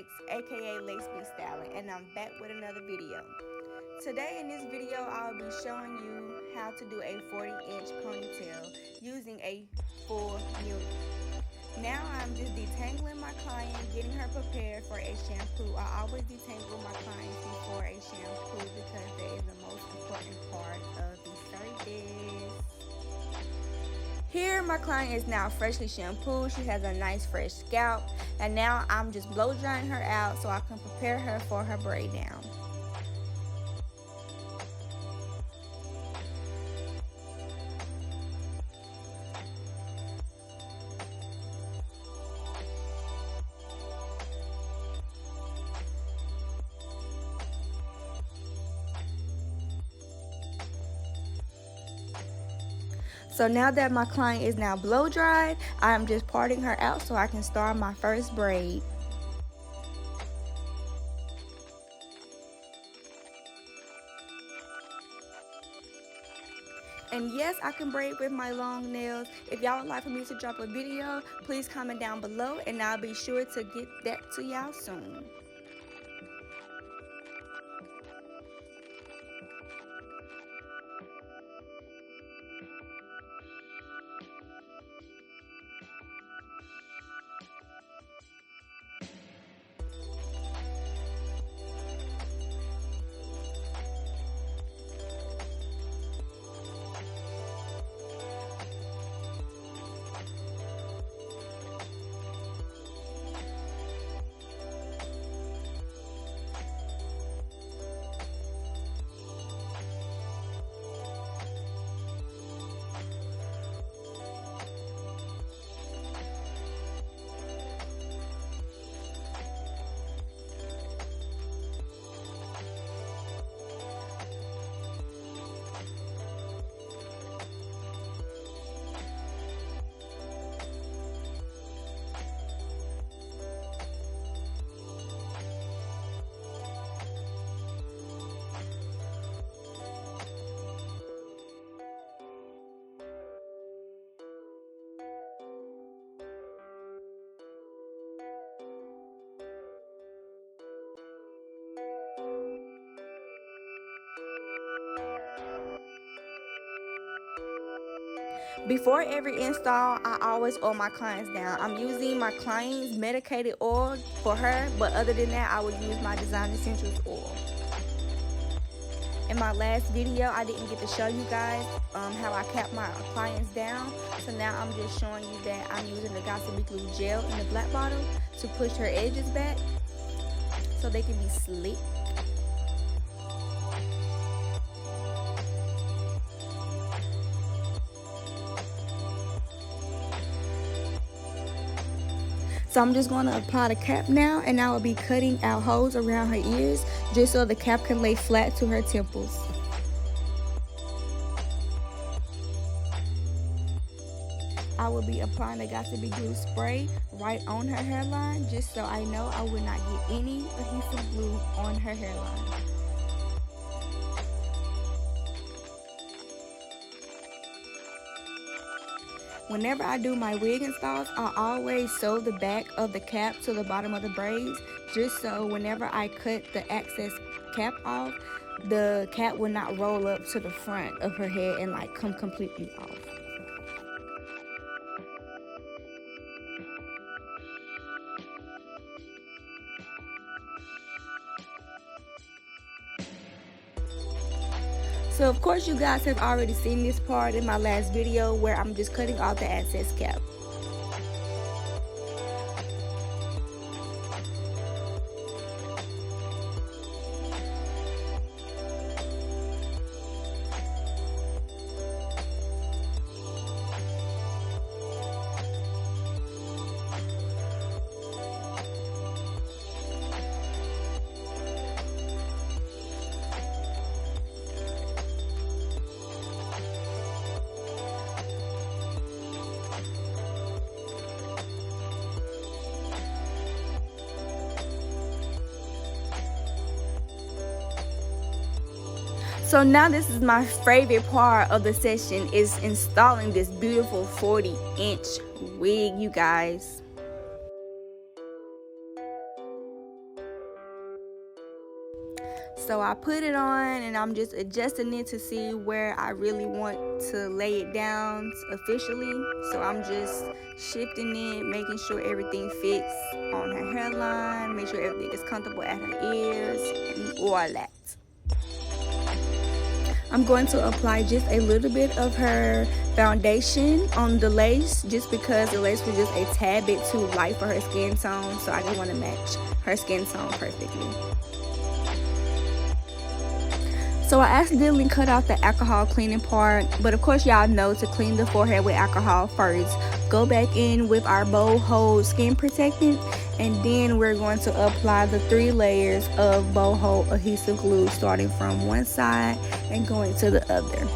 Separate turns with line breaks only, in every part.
Lex, aka Lexbstyling, and I'm back with another video. Today in this video, I'll be showing you how to do a 40-inch ponytail using a full unit. Now I'm just detangling my client, getting her prepared for a shampoo. I always detangle my clients before a shampoo because that is the most important part of the service. Here my client is now freshly shampooed. She has a nice fresh scalp, and now I'm just blow drying her out so I can prepare her for her braid down. So now that my client is now blow dried, I'm just parting her out so I can start my first braid. And yes, I can braid with my long nails. If y'all would like for me to drop a video, please comment down below and I'll be sure to get that to y'all soon. Before every install, I always oil my clients down. I'm using my client's medicated oil for her, but other than that, I would use my Design Essentials oil. In my last video, I didn't get to show you guys how I cap my clients down. So now I'm just showing you that I'm using the Gossip Glue gel in the black bottle to push her edges back so they can be slick. So I'm just going to apply the cap now, and I will be cutting out holes around her ears just so the cap can lay flat to her temples. I will be applying the Gossip Glue spray right on her hairline just so I know I will not get any adhesive glue on her hairline. Whenever I do my wig installs, I always sew the back of the cap to the bottom of the braids, just so whenever I cut the excess cap off, the cap will not roll up to the front of her head and like come completely off. So of course you guys have already seen this part in my last video where I'm just cutting off the excess cap. So now this is my favorite part of the session, is installing this beautiful 40-inch wig, you guys. So I put it on and I'm just adjusting it to see where I really want to lay it down officially. So I'm just shifting it, making sure everything fits on her hairline, make sure everything is comfortable at her ears and all that. I'm going to apply just a little bit of her foundation on the lace, just because the lace was just a tad bit too light for her skin tone, so I just want to match her skin tone perfectly. So I accidentally cut out the alcohol cleaning part, but of course y'all know to clean the forehead with alcohol first. Go back in with our BoldHold skin protectant, and then we're going to apply the 3 layers of BoldHold adhesive glue, starting from one side and going to the other.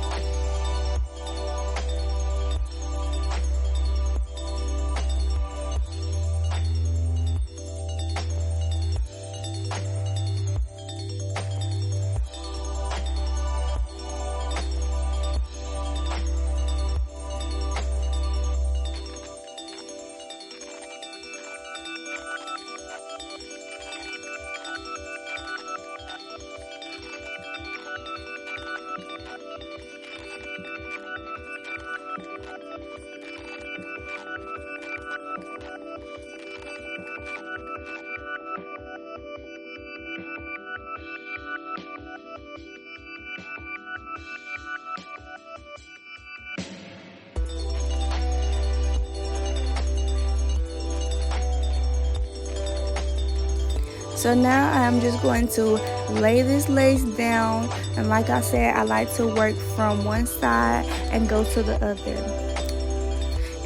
So now I'm just going to lay this lace down, and like I said, I like to work from one side and go to the other,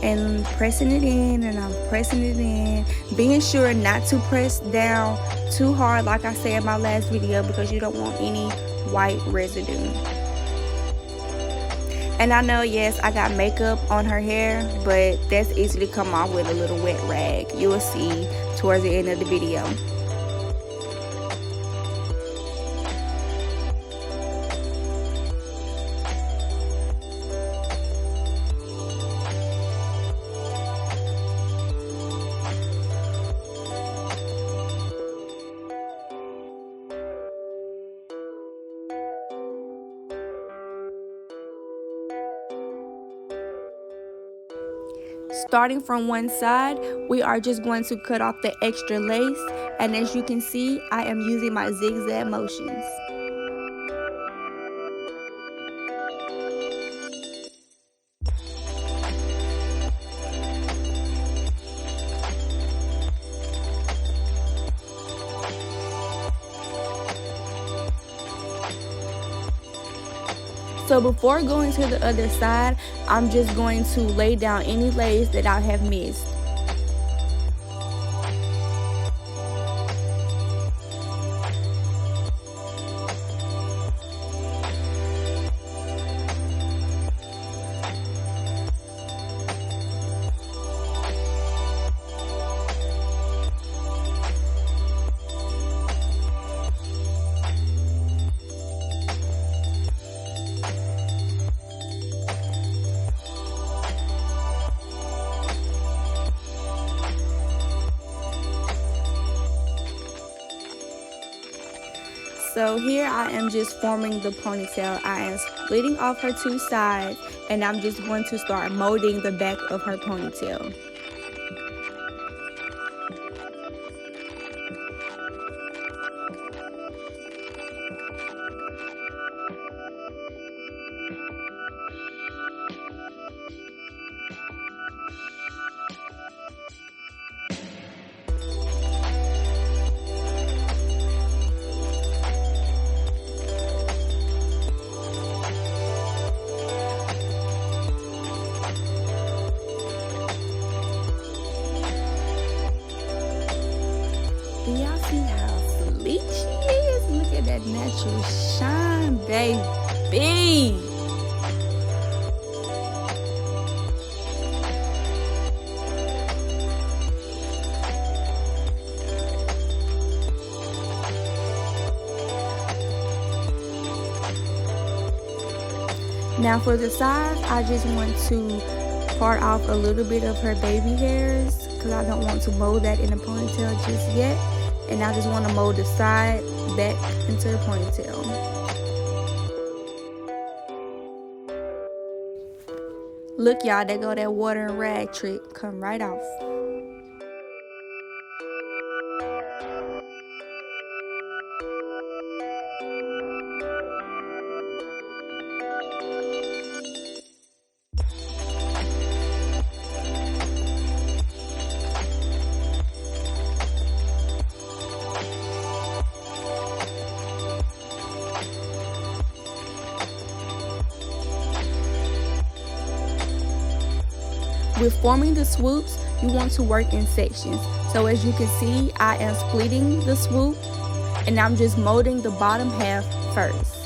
and pressing it in, and I'm pressing it in, being sure not to press down too hard like I said in my last video, because you don't want any white residue. And I know, yes, I got makeup on her hair, but that's easily come off with a little wet rag. You will see towards the end of the video. Starting from one side, we are just going to cut off the extra lace, and as you can see, I am using my zigzag motions. So before going to the other side, I'm just going to lay down any lace that I have missed. So here I am just forming the ponytail. I am splitting off her 2 sides, and I'm just going to start molding the back of her ponytail. Do y'all see how sleek she is? Look at that natural shine, baby. Now for the sides, I just want to part off a little bit of her baby hairs, because I don't want to mold that in a ponytail just yet. And I just want to mold the side back into the ponytail. Look, y'all, there go that water and rag trick. Come right off. With forming the swoops, you want to work in sections. So as you can see, I am splitting the swoop and I'm just molding the bottom half first.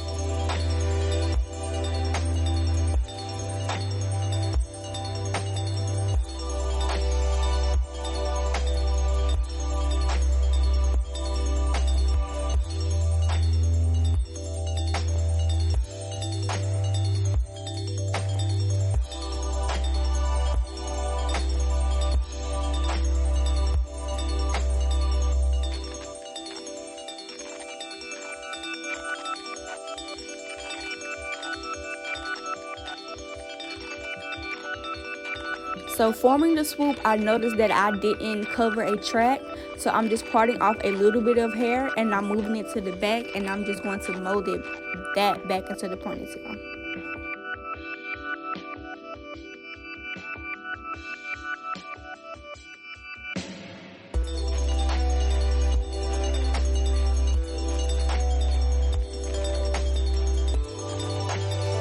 So forming the swoop, I noticed that I didn't cover a track, so I'm just parting off a little bit of hair and I'm moving it to the back, and I'm just going to mold that back into the ponytail.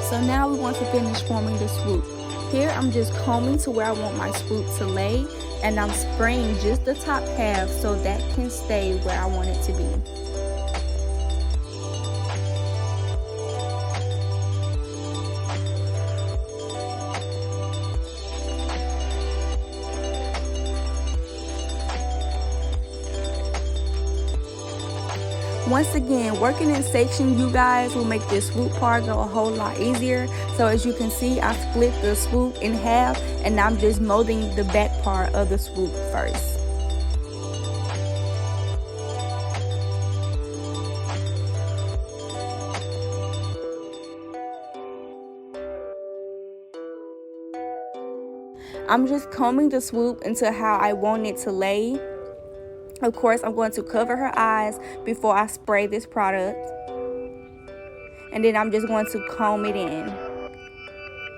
So now we want to finish forming the swoop. Here I'm just combing to where I want my swoop to lay, and I'm spraying just the top half so that can stay where I want it to be. Once again, working in section, you guys, will make this swoop part go a whole lot easier. So as you can see, I split the swoop in half and I'm just molding the back part of the swoop first. I'm just combing the swoop into how I want it to lay. Of course, I'm going to cover her eyes before I spray this product. And then I'm just going to comb it in.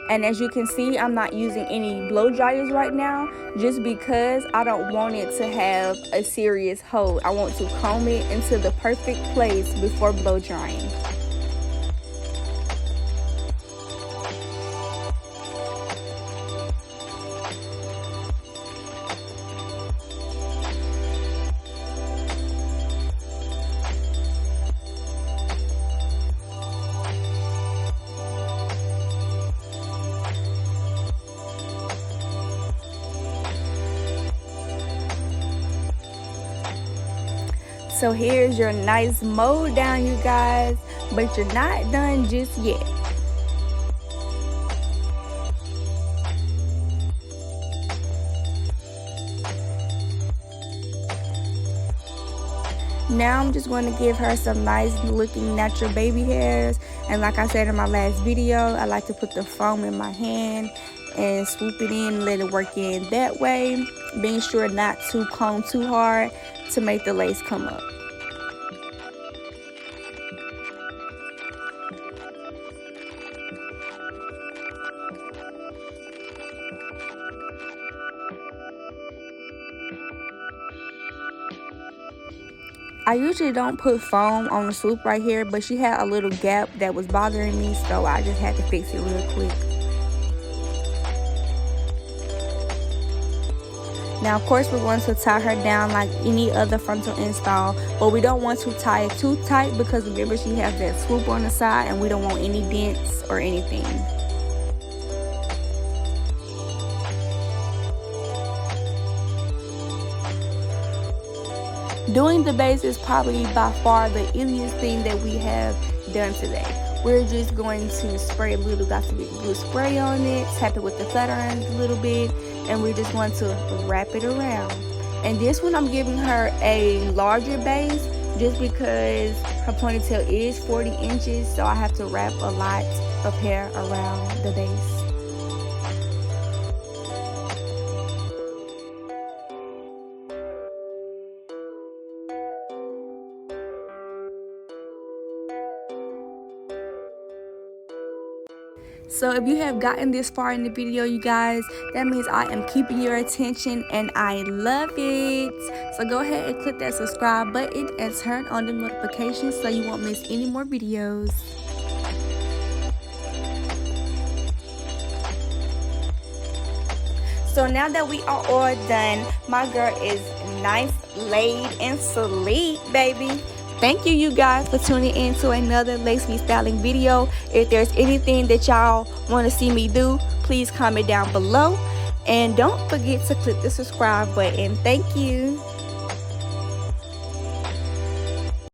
And as you can see, I'm not using any blow dryers right now, just because I don't want it to have a serious hold. I want to comb it into the perfect place before blow drying. So here's your nice mold down, you guys, but you're not done just yet. Now I'm just going to give her some nice looking natural baby hairs, and like I said in my last video, I like to put the foam in my hand and swoop it in and let it work in that way, being sure not to comb too hard to make the lace come up. I usually don't put foam on the swoop right here, but she had a little gap that was bothering me, so I just had to fix it real quick. Now, of course, we're going to tie her down like any other frontal install, but we don't want to tie it too tight because remember, she has that swoop on the side and we don't want any dents or anything. Doing the base is probably by far the easiest thing that we have done today. We're just going to spray a little Got to Be Blue spray on it, tap it with the flat irons a little bit, and we're just going to wrap it around. And this one I'm giving her a larger base just because her ponytail is 40 inches, so I have to wrap a lot of hair around the base. So if you have gotten this far in the video, you guys, that means I am keeping your attention and I love it. So go ahead and click that subscribe button and turn on the notifications so you won't miss any more videos. So now that we are all done, my girl is nice, laid, and sleep, baby. Thank you guys for tuning in to another Lexbstyling video. If there's anything that y'all want to see me do, please comment down below. And don't forget to click the subscribe button. Thank you.